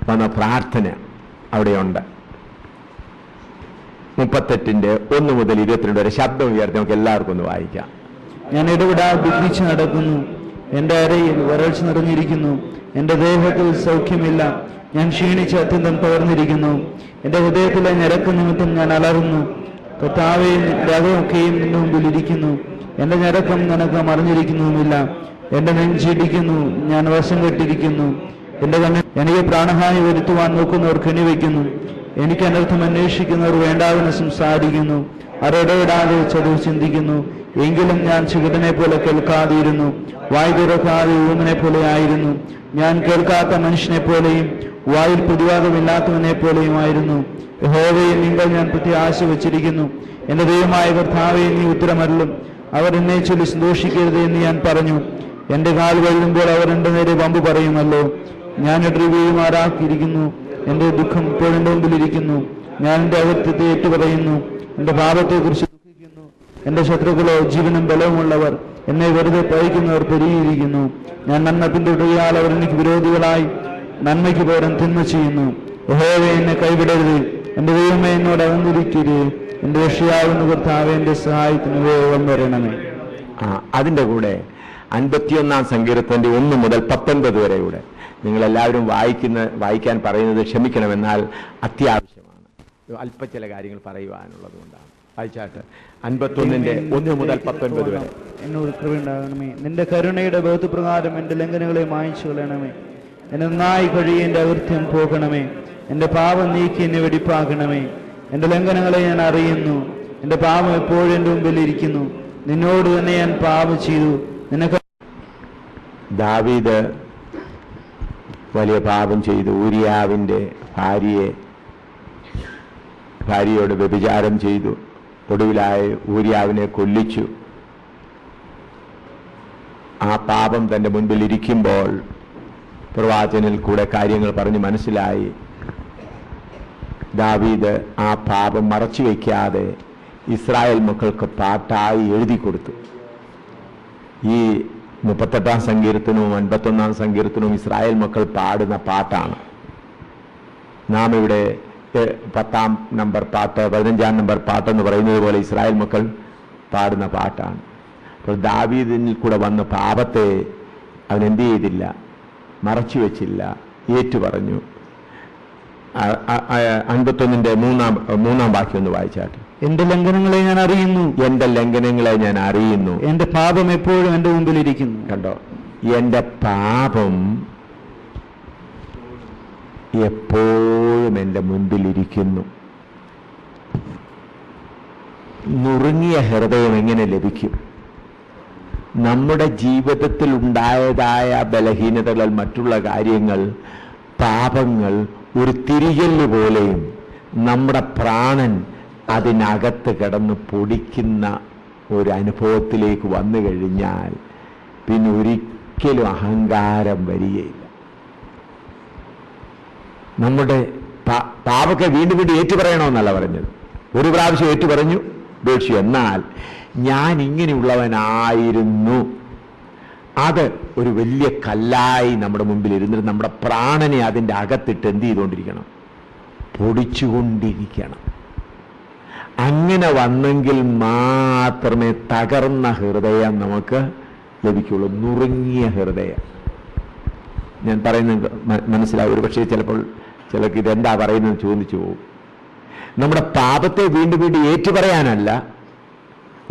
വന്ന പ്രാർത്ഥന അവിടെയുണ്ട്. 38 1 മുതൽ 22 വരെ ശബ്ദം ഉയർത്തി നമുക്ക് എല്ലാവർക്കും ഒന്ന് വായിക്കാം. ഞാൻ ഇടപെടാതെ ദുഃഖിച്ച് നടക്കുന്നു, എന്റെ അരയിൽ വരൾച്ച നിറഞ്ഞിരിക്കുന്നു, എന്റെ ദേഹത്തിൽ സൗഖ്യമില്ല, ഞാൻ ക്ഷീണിച്ച് അത്യന്തം തകർന്നിരിക്കുന്നു, എന്റെ ഹൃദയത്തിലെ ഞരക്ക് നിമിത്തം ഞാൻ അലറുന്നു. കർത്താവേ, രാഗമൊക്കെയും നിന്റെ മുമ്പിൽ ഇരിക്കുന്നു, എന്റെ ഞരക്കം നിനക്ക് മറിഞ്ഞിരിക്കുന്നുമില്ല. എന്റെ നെഞ്ചിടിക്കുന്നു, ഞാൻ വശം കെട്ടിരിക്കുന്നു. എന്റെ കണ്ണിൽ എനിക്ക് പ്രാണഹാനി വരുത്തുവാൻ നോക്കുന്നവർ കെണിവെക്കുന്നു. എനിക്ക് അനർത്ഥം അന്വേഷിക്കുന്നവർ വേണ്ടാവിന് സംസാരിക്കുന്നു. അവരിടപെടാതെ ചതുർ ചിന്തിക്കുന്നു. എങ്കിലും ഞാൻ ചുരുടനെ പോലെ കേൾക്കാതിരുന്നു, വായ് തുറക്കാതെ ഊമനെ പോലെ ആയിരുന്നു. ഞാൻ കേൾക്കാത്ത മനുഷ്യനെ പോലെയും വായിൽ പ്രതിവാദമില്ലാത്തവനെ പോലെയുമായിരുന്നു. യഹോവയെ നിങ്ങൾ ഞാൻ പ്രത്യാശ വച്ചിരിക്കുന്നു. എന്റെ ദൈവമായ കർത്താവേ, നീ ഉത്തരമരുളും. അവർ എന്നെ ചൊല്ലി സന്തോഷിക്കരുത് എന്ന് ഞാൻ പറഞ്ഞു. എന്റെ കാൽ വഴുമ്പോൾ അവർ എന്റെ നേരെ വമ്പ് പറയുമല്ലോ. ഞാൻ ഇടറിവീഴുമാറാക്കിയിരിക്കുന്നു. എന്റെ ദുഃഖം ഇപ്പോഴെന്റെ മുമ്പിലിരിക്കുന്നു. ഞാൻ എന്റെ അകത്യത്തെ ഏറ്റുപറയുന്നു, എന്റെ പാപത്തെക്കുറിച്ച് ദുഃഖിക്കുന്നു. എന്റെ ശത്രുക്കളോ ജീവനും ബലവുമുള്ളവർ, എന്നെ വെറുതെ പഴിക്കുന്നവർ പെരുകിയിരിക്കുന്നു. ഞാൻ നന്മ പിന്തുടരുകയാൽ അവർ എനിക്ക് വിരോധികളായി നന്മയ്ക്ക് പകരം തിന്മ ചെയ്യുന്നു. യഹോവേ, എന്നെ കൈവിടരുത്. എന്റെ ദൈവമേ, എന്നോട് അകന്നിരിക്കരുത്. എന്റെ രക്ഷയാവുന്ന കർത്താവേ, എന്റെ സഹായത്തിന് വേഗം വരണമേ. അതിന്റെ കൂടെ 51 സങ്കീർത്തനത്തിന്റെ 1 മുതൽ 19 വരെ കൂടെ നിങ്ങളെല്ലാവരും വായിക്കാൻ പറയുന്നത് ക്ഷമിക്കണമെന്നാൽ അത്യാവശ്യമാണ്. അല്പ ചില കാര്യങ്ങൾ പറയുവാനുള്ളത് കൊണ്ടാണ്. വായിച്ചാട്ട് 51 1 മുതൽ 19 വരെ. എന്നോട് കൃപയുണ്ടാകണമേ. നിന്റെ കരുണയുടെ ബഹുത്വപ്രകാരം എന്റെ ലംഘനങ്ങളെ മായ്ച്ചു കളയണമേ. എന്നെ നന്നായി കഴിയും എന്റെ അകൃത്യം പോകണമേ. എന്റെ പാപം നീക്കി എന്നെ വെടിപ്പാക്കണമേ. എന്റെ ലംഘനങ്ങളെ ഞാൻ അറിയുന്നു, എന്റെ പാപം എപ്പോഴും എന്റെ മുമ്പിൽ ഇരിക്കുന്നു. നിന്നോട് തന്നെ ഞാൻ പാപം ചെയ്തു. നിനക്ക് ദാവീദ് വലിയ പാപം ചെയ്തു. ഊരിയാവിന്റെ ഭാര്യയെ ഭാര്യയോട് വ്യഭിചാരം ചെയ്തു, ഒടുവിലായി ഊരിയാവിനെ കൊല്ലിച്ചു. ആ പാപം തൻ്റെ മുൻപിൽ ഇരിക്കുമ്പോൾ പ്രവാചകനിൽ കൂടെ കാര്യങ്ങൾ പറഞ്ഞ് മനസ്സിലായി. ദാവീദ് ആ പാപം മറച്ചു വയ്ക്കാതെ ഇസ്രായേൽ മക്കൾക്ക് പാട്ടായി എഴുതി കൊടുത്തു. ഈ 38-ാം സങ്കീർത്തനവും 51-ാം സങ്കീർത്തനവും ഇസ്രായേൽ മക്കൾ പാടുന്ന പാട്ടാണ്. നാം ഇവിടെ 10-ാം നമ്പർ പാട്ട്, 15-ാം നമ്പർ പാട്ടെന്ന് പറയുന്നത് പോലെ ഇസ്രായേൽ മക്കൾ പാടുന്ന പാട്ടാണ്. അപ്പോൾ ദാവീദിൽ കൂടെ വന്ന പാപത്തെ അവൻ എന്ത് ചെയ്തില്ല? മറച്ചു വെച്ചില്ല, ഏറ്റുപറഞ്ഞു. 51-ന്റെ മൂന്നാം വാക്യം ഒന്ന് വായിച്ചാട്ടെ. എന്റെ ലംഘനങ്ങളെ ഞാൻ അറിയുന്നു, എന്റെ ലംഘനങ്ങളെ ഞാൻ അറിയുന്നു, എന്റെ പാപം എപ്പോഴും എന്റെ മുമ്പിൽ ഇരിക്കുന്നു. കണ്ടോ, എന്റെ പാപം എപ്പോഴും എൻ്റെ മുൻപിലിരിക്കുന്നു. നുറുങ്ങിയ ഹൃദയം എങ്ങനെ ലഭിക്കും? നമ്മുടെ ജീവിതത്തിൽ ഉണ്ടായതായ ബലഹീനതകൾ, മറ്റുള്ള കാര്യങ്ങൾ, പാപങ്ങൾ ഒരു തിരികല്ല് പോലെയും നമ്മുടെ പ്രാണൻ അതിനകത്ത് കിടന്ന് പൊടിക്കുന്ന ഒരു അനുഭവത്തിലേക്ക് വന്നു കഴിഞ്ഞാൽ പിന്നെ ഒരിക്കലും അഹങ്കാരം വരികയില്ല. നമ്മുടെ പാപത്തെ വീണ്ടും വീണ്ടും ഏറ്റുപറയണമെന്നല്ല പറഞ്ഞത്. ഒരു പ്രാവശ്യം ഏറ്റുപറഞ്ഞു, ഉപേക്ഷിച്ചു. എന്നാൽ ഞാൻ ഇങ്ങനെയുള്ളവനായിരുന്നു, അത് ഒരു വലിയ കല്ലായി നമ്മുടെ മുമ്പിൽ ഇരുന്നിട്ട് നമ്മുടെ പ്രാണനെ അതിൻ്റെ അകത്തിട്ട് എന്ത് ചെയ്തുകൊണ്ടിരിക്കണം? പൊടിച്ചുകൊണ്ടിരിക്കണം. അങ്ങനെ വന്നെങ്കിൽ മാത്രമേ തകർന്ന ഹൃദയം നമുക്ക് ലഭിക്കുള്ളൂ. നുറുങ്ങിയ ഹൃദയം. ഞാൻ പറയുന്നത് മനസ്സിലാവും. ഒരു പക്ഷേ ചിലപ്പോൾ ചിലർക്ക് ഇതെന്താ പറയുന്നത് ചോദിച്ചു പോകും. നമ്മുടെ പാപത്തെ വീണ്ടും വീണ്ടും ഏറ്റുപറയാനല്ല,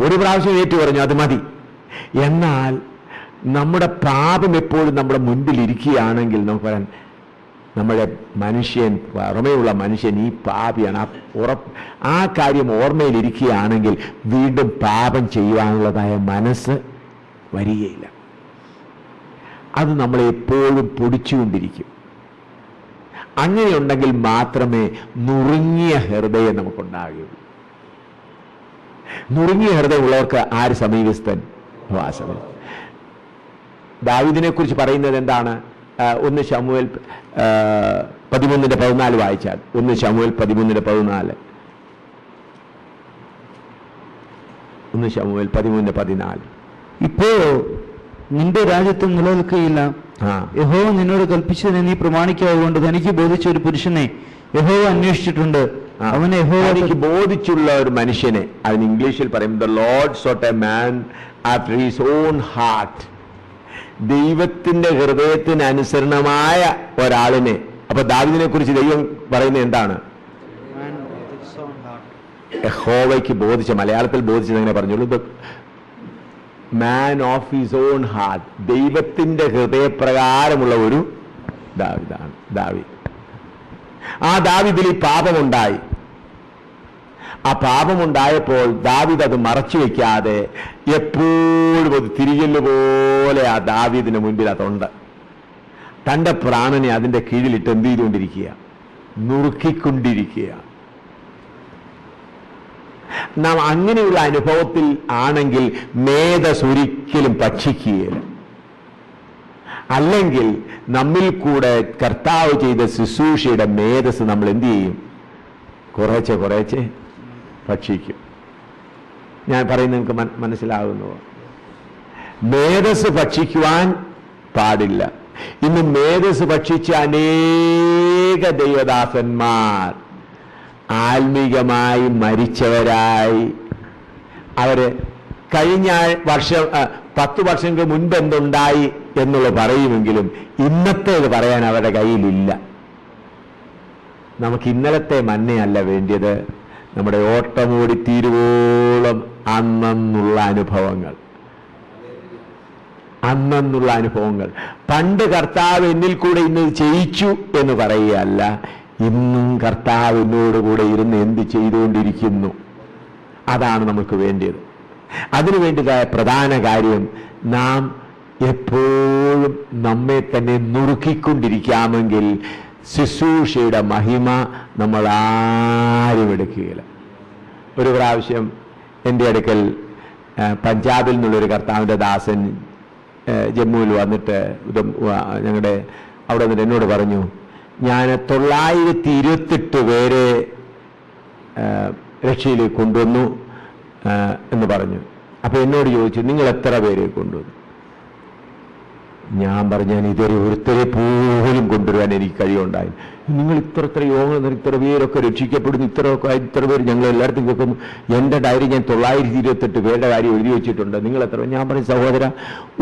ഒരു പ്രാവശ്യം ഏറ്റുപറഞ്ഞു, അത് മതി. എന്നാൽ നമ്മുടെ പാപം എപ്പോഴും നമ്മുടെ മുൻപിൽ ഇരിക്കുകയാണെങ്കിൽ നമുക്ക് പറയാൻ, നമ്മുടെ മനുഷ്യൻ, പുറമേയുള്ള മനുഷ്യൻ ഈ പാപിയാണ്, ആ കാര്യം ഓർമ്മയിലിരിക്കുകയാണെങ്കിൽ വീണ്ടും പാപം ചെയ്യുവാനുള്ളതായ മനസ്സ് വരികയില്ല. അത് നമ്മളെ എപ്പോഴും പൊടിച്ചുകൊണ്ടിരിക്കും. അങ്ങനെയുണ്ടെങ്കിൽ മാത്രമേ നുറുങ്ങിയ ഹൃദയം നമുക്കുണ്ടാകുകയുള്ളൂ. നുറുങ്ങിയ ഹൃദയമുള്ളവർക്ക് ആര് സമീപസ്ഥൻ? വാസവൻ. ദാവീദിനെ കുറിച്ച് പറയുന്നത് എന്താണ്? 1 ശമൂവേൽ 13:14 വായിച്ചാൽ, 1 ശമൂവേൽ 13:14, 1 ശമൂവേൽ 13:14. ഇപ്പോഴോ നിന്റെ രാജ്യത്വം നിലനിൽക്കുകയില്ല. യഹോവ നിന്നോട് കൽപ്പിച്ചതിനെ നീ പ്രമാണിക്കാവുകൊണ്ട് തനിക്ക് ബോധിച്ച ഒരു പുരുഷനെ യഹോവ അന്വേഷിച്ചിട്ടുണ്ട്. അവനെ യഹോവ തനിക്ക് ബോധിച്ചുള്ള ഒരു മനുഷ്യനെ, അതിന് ഇംഗ്ലീഷിൽ പറയും the Lord sought a man after his own heart. ദൈവത്തിന്റെ ഹൃദയത്തിന് അനുസരണമായ ഒരാളിനെ. അപ്പൊ ദാവീദിനെ കുറിച്ച് ദൈവം പറയുന്നത് എന്താണ്? യഹോവയ്ക്ക് ബോധിച്ച, മലയാളത്തിൽ ബോധിച്ചത് എങ്ങനെ പറഞ്ഞോളൂ? Man of his own heart. ദൈവത്തിന്റെ ഹൃദയപ്രകാരമുള്ള ഒരു ദാവീദാണ് ദാവീദ്. ആ ദാവീദിൽ ഈ പാപമുണ്ടായി. ആ പാപമുണ്ടായപ്പോൾ ദാവീദ് അത് മറച്ചു വയ്ക്കാതെ എപ്പോഴും അത് തിരികല്ല് പോലെ ആ ദാവീദിന് മുൻപിൽ അതുണ്ട്. തൻ്റെ പ്രാണനെ അതിൻ്റെ കീഴിലിട്ട് എന്ത് ചെയ്തുകൊണ്ടിരിക്കുക? നുറുക്കിക്കൊണ്ടിരിക്കുക. നാം അങ്ങനെയുള്ള അനുഭവത്തിൽ ആണെങ്കിൽ മേധസ് ഒരിക്കലും ഭക്ഷിക്കുകയില്ല. അല്ലെങ്കിൽ നമ്മിൽ കൂടെ കർത്താവ് ചെയ്ത ശുശ്രൂഷയുടെ മേധസ് നമ്മൾ എന്ത് ചെയ്യും? കുറേശ്ശെ കുറേശ്ശെ ഭക്ഷിക്കും. ഞാൻ പറയുന്നത് നിങ്ങൾക്ക് മനസ്സിലാകുന്നു. മേധസ് ഭക്ഷിക്കുവാൻ പാടില്ല. ഇന്ന് മേധസ് ഭക്ഷിച്ച അനേക ദൈവദാസന്മാർ ആത്മീകമായി മരിച്ചവരായി. അവര് കഴിഞ്ഞ വർഷം 10 വർഷങ്ങൾക്ക് മുൻപ് എന്തുണ്ടായി എന്നുള്ളത് പറയുമെങ്കിലും ഇന്നത്തേത് പറയാൻ അവരുടെ കയ്യിലില്ല. നമുക്ക് ഇന്നലത്തെ മന്നയല്ല വേണ്ടിയത്, നമ്മുടെ ഓട്ടമോടി തീരുവോളം അന്നുള്ള അനുഭവങ്ങൾ. പണ്ട് കർത്താവ് എന്നിൽ കൂടെ ഇന്ന് ചെയ്യിച്ചു എന്ന് പറയുകയല്ല, ഇന്നും കർത്താവ് എന്നോടുകൂടെ ഇരുന്ന് എന്ത് ചെയ്തുകൊണ്ടിരിക്കുന്നു, അതാണ് നമുക്ക് വേണ്ടിയത്. അതിനു വേണ്ടിയതായ പ്രധാന കാര്യം, നാം എപ്പോഴും നമ്മെ തന്നെ നുറുക്കിക്കൊണ്ടിരിക്കാമെങ്കിൽ ശുശ്രൂഷയുടെ മഹിമ നമ്മൾ ആരും എടുക്കുകയില്ല. ഒരു പ്രാവശ്യം എൻ്റെ അടുക്കൽ പഞ്ചാബിൽ നിന്നുള്ളൊരു കർത്താവിൻ്റെ ദാസൻ ജമ്മുവിൽ വന്നിട്ട് ഞങ്ങളുടെ അവിടെ വന്നിട്ട് എന്നോട് പറഞ്ഞു, ഞാൻ 928 പേരെ രക്ഷയിലേക്ക് കൊണ്ടുവന്നു എന്ന് പറഞ്ഞു. അപ്പോൾ എന്നോട് ചോദിച്ചു, നിങ്ങൾ എത്ര പേരെ കൊണ്ടുവന്നു? ഞാൻ പറഞ്ഞു, ഞാൻ ഇതുവരെ ഒരുത്തരെ പോലും കൊണ്ടുവരാൻ എനിക്ക് കഴിയുണ്ടായി. നിങ്ങൾ ഇത്ര യോഗങ്ങൾ, ഇത്ര പേരൊക്കെ രക്ഷിക്കപ്പെടുന്നു, ഇത്ര പേര് ഞങ്ങൾ എല്ലായിടത്തും കേൾക്കുന്നു. എൻ്റെ ഡയറി ഞാൻ 928 പേരുടെ കാര്യം എഴുതി വെച്ചിട്ടുണ്ട്. നിങ്ങൾ എത്ര? ഞാൻ പറഞ്ഞു, സഹോദര,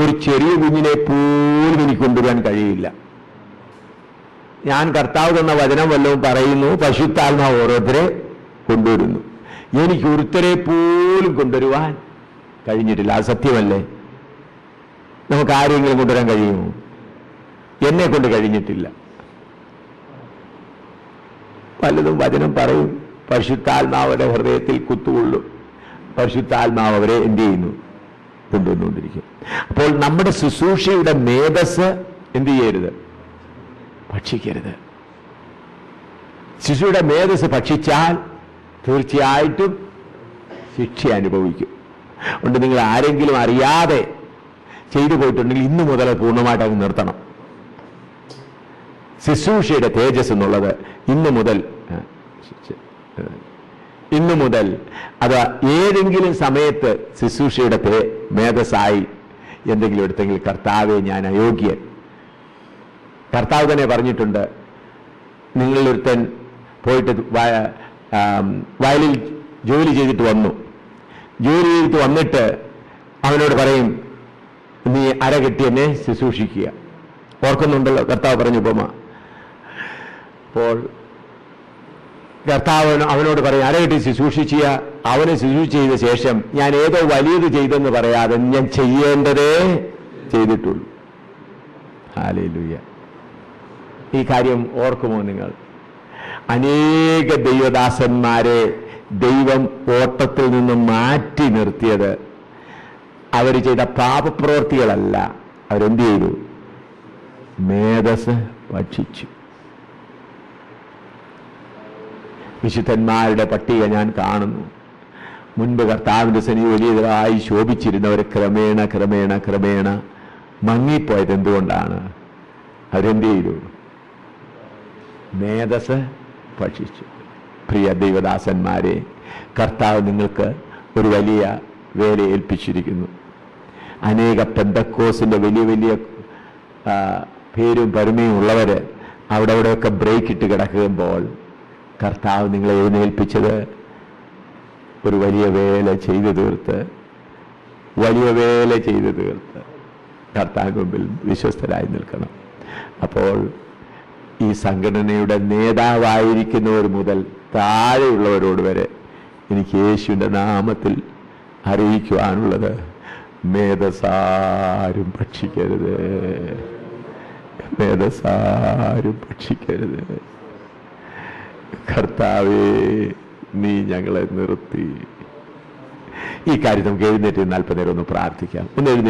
ഒരു ചെറിയ കുഞ്ഞിനെ പോലും എനിക്ക് കൊണ്ടുവരാൻ കഴിയില്ല. ഞാൻ കർത്താവ് തന്ന വചനം വല്ലതും പറയുന്നു, പരിശുദ്ധാത്മാവ് ഓരോരുത്തരെ കൊണ്ടുവരുന്നു. എനിക്ക് ഒരുത്തരെ പോലും കൊണ്ടുവരുവാൻ കഴിഞ്ഞിട്ടില്ല. അത് സത്യമല്ലേ? നമുക്ക് ആരെങ്കിലും കൊണ്ടുവരാൻ കഴിയുമോ? എന്നെ കൊണ്ട് കഴിഞ്ഞിട്ടില്ല. പലതും വചനം പറയും, പരിശുദ്ധാത്മാവരുടെ ഹൃദയത്തിൽ കുത്തുകൊള്ളും, പരിശുദ്ധാത്മാവ് അവരെ എന്ത് ചെയ്യുന്നു? കൊണ്ടുവന്നുകൊണ്ടിരിക്കും. അപ്പോൾ നമ്മുടെ ശുശ്രൂഷയുടെ മേധസ് എന്ത് ചെയ്യരുത്? ഭക്ഷിക്കരുത്. ശിശുയുടെ മേധസ് ഭക്ഷിച്ചാൽ തീർച്ചയായിട്ടും ശിക്ഷ അനുഭവിക്കും. അതുകൊണ്ട് നിങ്ങൾ ആരെങ്കിലും അറിയാതെ ചെയ്തു പോയിട്ടുണ്ടെങ്കിൽ ഇന്നു മുതൽ പൂർണ്ണമായിട്ട് അങ്ങ് നിർത്തണം. ശുശ്രൂഷയുടെ തേജസ് എന്നുള്ളത് ഇന്നു മുതൽ അത് ഏതെങ്കിലും സമയത്ത് ശുശ്രൂഷയുടെ മേധസ്സായി എന്തെങ്കിലും എടുത്തെങ്കിൽ കർത്താവെ ഞാൻ അയോഗ്യൻ. കർത്താവ് തന്നെ പറഞ്ഞിട്ടുണ്ട്, നിങ്ങളൊരുത്തൻ പോയിട്ട് വയലിൽ ജോലി ചെയ്തിട്ട് വന്നിട്ട് അവനോട് പറയും, നീ അരകെട്ടി എന്നെ ശുശ്രൂഷിക്കുക. ഓർക്കുന്നുണ്ടല്ലോ കർത്താവ് പറഞ്ഞ ഉപമ. അപ്പോൾ കർത്താവ് അവനോട് പറയും, അരകെട്ടി ശുശ്രൂഷിക്കുക. അവനെ ശുശ്രൂഷ ചെയ്ത ശേഷം ഞാൻ ഏതോ വലിയത് ചെയ്തെന്ന് പറയാതെ ഞാൻ ചെയ്യേണ്ടതേ ചെയ്തിട്ടുള്ളൂ. ഹല്ലേലൂയ. ഈ കാര്യം ഓർക്കുമോ നിങ്ങൾ? അനേക ദൈവദാസന്മാരെ ദൈവം ഓട്ടത്തിൽ നിന്നും മാറ്റി നിർത്തിയത് അവർ ചെയ്ത പാപപ്രവൃത്തികളല്ല, അവരെന്ത് ചെയ്തു? മേധസ് ഭക്ഷിച്ചു. വിശുദ്ധന്മാരുടെ പട്ടിക ഞാൻ കാണുന്നു. മുൻപ് കർത്താവിൻ്റെ സന്നിധി വലിയതായി ശോഭിച്ചിരുന്നവർ ക്രമേണ മങ്ങിപ്പോയത് എന്തുകൊണ്ടാണ്? അവരെന്ത് ചെയ്തു? മേധസ് ഭക്ഷിച്ചു. പ്രിയ ദൈവദാസന്മാരെ, കർത്താവ് നിങ്ങൾക്ക് ഒരു വലിയ വേല ഏൽപ്പിച്ചിരിക്കുന്നു. അനേക പെന്തക്കോസിന്റെ വലിയ പേരും പരമയും ഉള്ളവർ അവിടെയൊക്കെ ബ്രേക്ക് ഇട്ട് കിടക്കുമ്പോൾ കർത്താവ് നിങ്ങളെ എഴുന്നേൽപ്പിച്ചത് ഒരു വലിയ വേല ചെയ്തു തീർത്ത് കർത്താവിന് മുമ്പിൽ വിശ്വസ്തരായി നിൽക്കണം. അപ്പോൾ ഈ സംഘടനയുടെ നേതാവായിരിക്കുന്നവർ മുതൽ താഴെയുള്ളവരോട് വരെ എനിക്ക് യേശുവിൻ്റെ നാമത്തിൽ അറിയിക്കുവാനുള്ളത്, മേധസാരും ഭക്ഷിക്കരുത്. കർത്താവേ, നീ ഞങ്ങളെ നിർത്തി. ഈ കാര്യം നമുക്ക് എഴുന്നേറ്റ് 40 നേരം ഒന്ന് പ്രാർത്ഥിക്കാം. ഒന്ന് എഴുന്നേറ്റ്